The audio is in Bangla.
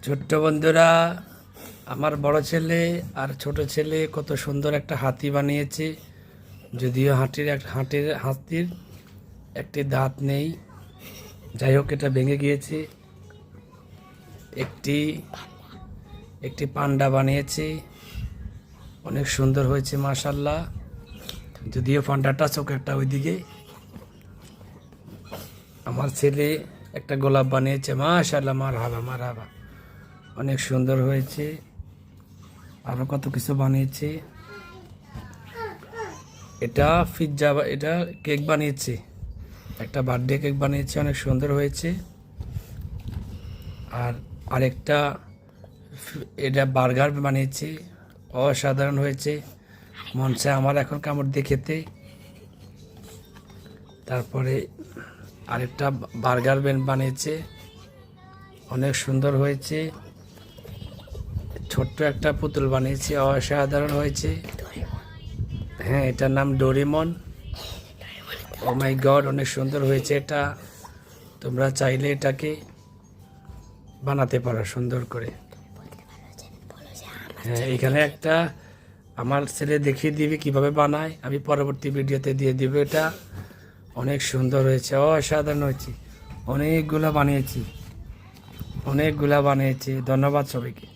ছোট্ট বন্ধুরা, আমার বড় ছেলে আর ছোট ছেলে কত সুন্দর একটা হাতি বানিয়েছে। যদিও হাতির একটি দাঁত নেই, যাই হোক এটা ভেঙে গিয়েছে। একটি একটি পান্ডা বানিয়েছে, অনেক সুন্দর হয়েছে মাশাল্লাহ। যদিও পান্ডাটা চোখেরটা ওইদিকে। আমার ছেলে একটা গোলাপ বানিয়েছে, মাশাল্লাহ, মারহাবা, অনেক সুন্দর হয়েছে। আরো কত কিছু বানিয়েছে। এটা এটা কেক বানিয়েছে, একটা বার্থডে কেক বানিয়েছে, অনেক সুন্দর হয়েছে। আর আরেকটা এটা বার্গার বানিয়েছে, অসাধারণ হয়েছে, মন চায় আমার এখন কামড় দিয়ে খেতে। তারপরে আরেকটা বার্গার বানিয়েছে, অনেক সুন্দর হয়েছে। ছোট্ট একটা পুতুল বানিয়েছে, অসাধারণ হয়েছে। হ্যাঁ, এটার নাম ডোরেমন। ও মাই গড, অনেক সুন্দর হয়েছে এটা। তোমরা চাইলে এটাকে বানাতে পারো সুন্দর করে। হ্যাঁ, এখানে একটা আমার ছেলে দেখিয়ে দিবে কিভাবে বানায়, আমি পরবর্তী ভিডিওতে দিয়ে দিব। এটা অনেক সুন্দর হয়েছে, অসাধারণ হয়েছে। অনেকগুলা বানিয়েছি। ধন্যবাদ সবাইকে।